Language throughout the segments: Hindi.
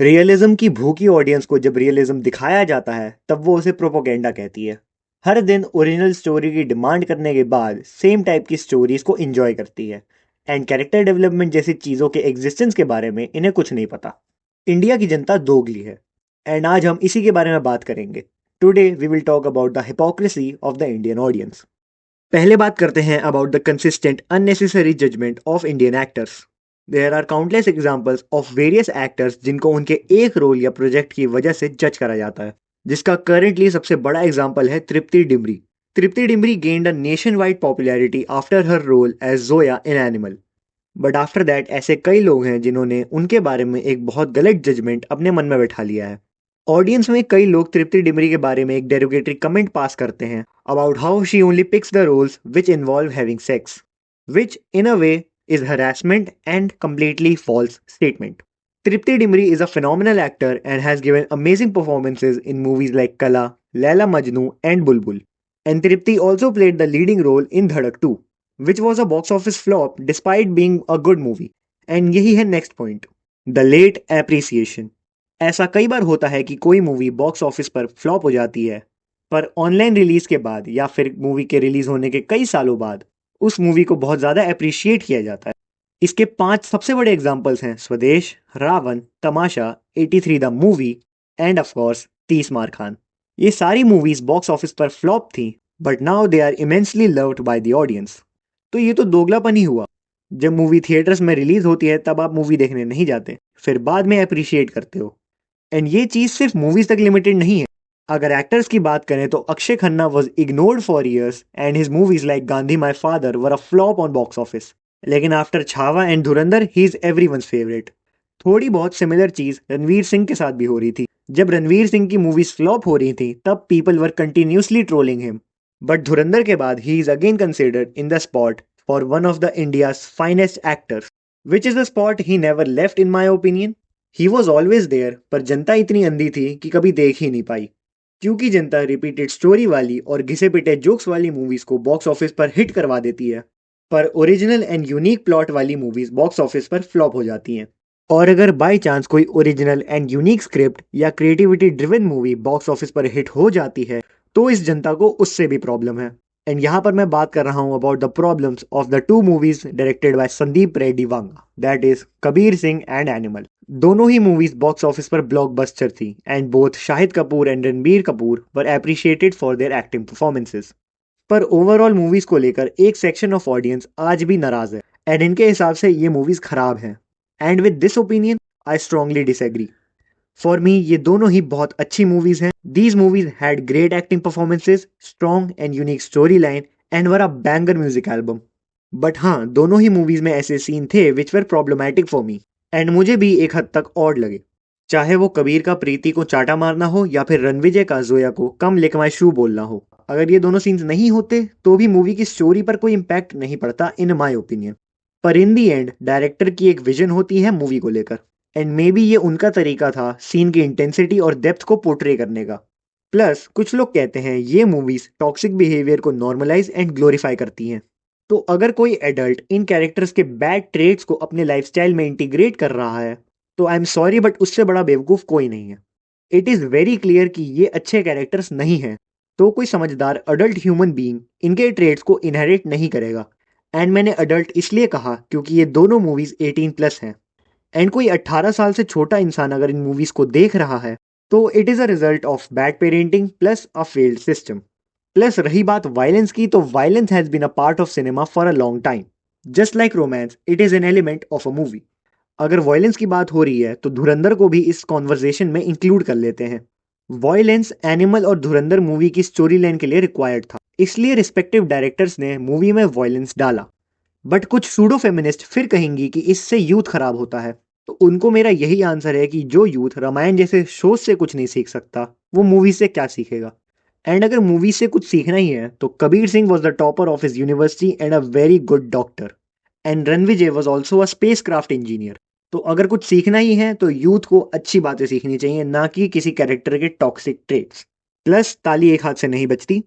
रियलिज्म की भूखी ऑडियंस को जब रियलिज्म दिखाया जाता है तब वो उसे प्रोपोगेंडा कहती है। हर दिन ओरिजिनल स्टोरी की डिमांड करने के बाद सेम टाइप की स्टोरीज को एंजॉय करती है एंड कैरेक्टर डेवलपमेंट जैसी चीज़ों के एग्जिस्टेंस के बारे में इन्हें कुछ नहीं पता। इंडिया की जनता दोगली है एंड आज हम इसी के बारे में बात करेंगे। Today we will talk about the hypocrisy of the Indian audience. पहले बात करते हैं about the consistent unnecessary judgement of Indian actors. There are countless examples of various actors जिनको उनके एक रोल या प्रोजेक्ट की वजह से जज करा जाता है, जिसका करंटली सबसे बड़ा एग्जाम्पल है Tripti Dimri. Tripti Dimri gained a nation wide popularity after her role as Zoya in Animal. But after that ऐसे कई लोग हैं जिन्होंने उनके बारे में एक बहुत गलत जजमेंट अपने मन में बैठा लिया है। ऑडियंस में कई लोग तृप्ति डिमरी के बारे में एक डेरोगेटरी कमेंट पास करते हैं about how she only picks the roles which involve having sex, which in a way is harassment and completely false statement. Tripti Dimri is a phenomenal actor and has given amazing performances in movies like Kala, Laila Majnu and Bulbul. And Tripti also played the leading role in Dhadak 2, which was a box office flop despite being a good movie. And यही है next point, the late appreciation. ऐसा कई बार होता है कि कोई मूवी बॉक्स ऑफिस पर फ्लॉप हो जाती है, पर ऑनलाइन रिलीज के बाद या फिर मूवी के रिलीज होने के कई सालों बाद उस मूवी को बहुत ज़्यादा अप्रिशिएट किया जाता है। इसके 5 सबसे बड़े एग्जाम्पल्स हैं Swades, Raavan, Tamasha, 83 the movie and of course 30 Maar Khan. ये सारी मूवीज बॉक्स ऑफिस पर फ्लॉप थी but now they are immensely loved by the audience. तो ये तो दोगलापन ही हुआ। जब मूवी थिएटर्स में रिलीज होती है तब आप मूवी देखने नहीं जाते, फिर बाद में अप्रिशिएट करते हो। एंड ये चीज़ सिर्फ मूवीज तक लिमिटेड नहीं है। अगर एक्टर्स की बात करें तो Akshay Khanna was ignored for years and his movies like Gandhi my father were a flop on box office, लेकिन after Chhaava and Dhurandhar he is everyone's favourite. थोड़ी बहुत सिमिलर चीज रणवीर सिंह के साथ भी हो रही थी। जब रणवीर सिंह की मूवीज फ्लॉप हो रही थी तब people were continuously trolling him, but Dhurandhar के बाद ही is again considered in the spot for one of the India's finest actors, which is the spot he never left in my opinion. He was always there, पर जनता इतनी अंधी थी कि कभी देख ही नहीं पाई, क्योंकि जनता रिपीटेड स्टोरी वाली और घिसे पिटे जोक्स वाली मूवीज को बॉक्स ऑफिस पर हिट करवा देती है, पर ओरिजिनल एंड यूनिक प्लॉट वाली मूवीज बॉक्स ऑफिस पर फ्लॉप हो जाती हैं। और अगर बाय चांस कोई ओरिजिनल एंड यूनिक स्क्रिप्ट या creativity driven movie box office पर हिट हो जाती है तो इस जनता को उससे भी प्रॉब्लम है। एंड यहाँ पर मैं बात कर रहा हूँ about the problems of the 2 movies directed by Sandeep Reddy Vanga, that is Kabir Singh and animal. दोनों ही मूवीज बॉक्स ऑफिस पर ब्लॉकबस्टर थी and both Shahid Kapoor and Ranbir Kapoor were appreciated for their acting performances. पर ओवरऑल मूवीज को लेकर एक सेक्शन ऑफ ऑडियंस आज भी नाराज है एंड इनके हिसाब से ये मूवीज खराब हैं। And with this opinion I strongly disagree. For me ये दोनों ही बहुत अच्छी मूवीज हैं। These movies had great acting performances, strong and unique story line and were a banger music album. But हाँ, दोनों ही मूवीज में ऐसे सीन थे विच वर प्रॉब्लमैटिक फॉर मी एंड मुझे भी एक हद तक ऑड लगे। चाहे वो कबीर का प्रीति को चाटा मारना हो या फिर रणविजय का जोया को कम लिक माई शू बोलना हो, अगर ये दोनों सीन्स नहीं होते तो भी मूवी की स्टोरी पर कोई इम्पैक्ट नहीं पड़ता इन माई ओपिनियन। पर इन दी एंड डायरेक्टर की एक विजन होती है मूवी को लेकर एंड मे बी ये उनका तरीका था सीन की इंटेंसिटी और डेप्थ को पोर्ट्रे करने का। प्लस कुछ लोग कहते हैं ये मूवीज टॉक्सिक बिहेवियर को नॉर्मलाइज एंड ग्लोरीफाई करती हैं। तो अगर कोई एडल्ट इन कैरेक्टर्स के बैड ट्रेड्स को अपने लाइफस्टाइल में इंटीग्रेट कर रहा है तो आई एम सॉरी बट उससे बड़ा बेवकूफ़ कोई नहीं है। इट इज़ वेरी क्लियर कि ये अच्छे कैरेक्टर्स नहीं हैं, तो कोई समझदार अडल्ट ह्यूमन बीइंग इनके ट्रेड्स को इनहेरिट नहीं करेगा। एंड मैंने अडल्ट इसलिए कहा क्योंकि ये दोनों मूवीज़ 18+ हैं एंड कोई 18 साल से छोटा इंसान अगर इन मूवीज़ को देख रहा है तो it is a result of bad parenting plus a failed system. Plus रही बात वायलेंस की, तो violence has been a part of cinema for a long time. Just like romance, it is an element of a movie. अगर वायलेंस की बात हो रही है तो धुरंधर को भी इस कॉन्वर्सेशन में इंक्लूड कर लेते हैं। वायलेंस एनिमल और धुरंधर मूवी की स्टोरी लाइन के लिए रिक्वायर्ड था, इसलिए रिस्पेक्टिव डायरेक्टर्स ने मूवी में वायलेंस डाला। बट कुछ सूडो फेमिनिस्ट फिर कहेंगी कि इससे यूथ खराब होता है, तो उनको मेरा यही आंसर है कि जो यूथ रामायण जैसे शोज से कुछ नहीं सीख सकता वो मूवी से क्या सीखेगा। एंड अगर मूवी से कुछ सीखना ही है तो Kabir Singh was the topper of his university and a very good doctor and Ranvijay was also a space craft engineer. तो अगर कुछ सीखना ही है तो यूथ को अच्छी बातें सीखनी चाहिए, ना कि किसी कैरेक्टर के टॉक्सिक ट्रेट्स। प्लस ताली एक हाथ से नहीं बजती।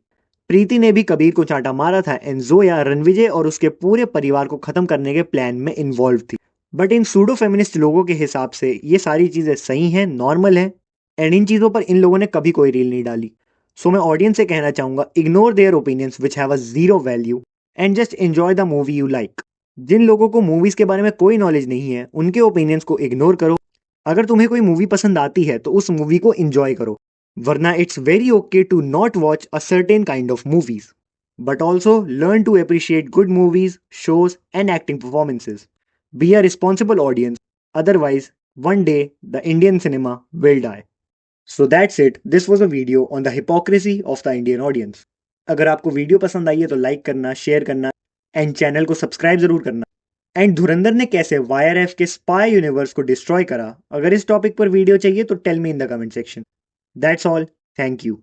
प्रीति ने भी कबीर को चांटा मारा था एंड जोया रणविजय और उसके पूरे परिवार को खत्म करने के प्लान में इन्वॉल्व थी। बट इन सूडो फेमिनिस्ट लोगों के हिसाब से ये सारी चीज़ें सही हैं, नॉर्मल हैं, एंड इन चीज़ों पर इन लोगों ने कभी कोई रील नहीं डाली। सो मैं ऑडियंस से कहना चाहूँगा, ignore their opinions which have a zero value and just enjoy the movie you like. जिन लोगों को मूवीज़ के बारे में कोई नॉलेज नहीं है उनके ओपिनियंस को इग्नोर करो। अगर तुम्हें कोई मूवी पसंद आती है तो उस मूवी को एंजॉय करो, वरना it's very okay to not watch a certain kind of movies, but also learn to appreciate good movies, shows and acting performances. Be a responsible audience, otherwise, one day the Indian cinema will die. So that's it. This was a video on the hypocrisy of the Indian audience. अगर आपको वीडियो पसंद आई है तो लाइक करना, शेयर करना एंड चैनल को सब्सक्राइब जरूर करना। एंड धुरंधर ने कैसे YRF के स्पाई यूनिवर्स को डिस्ट्रॉय करा, अगर इस टॉपिक पर वीडियो चाहिए तो tell me in the comment section. That's all. Thank you.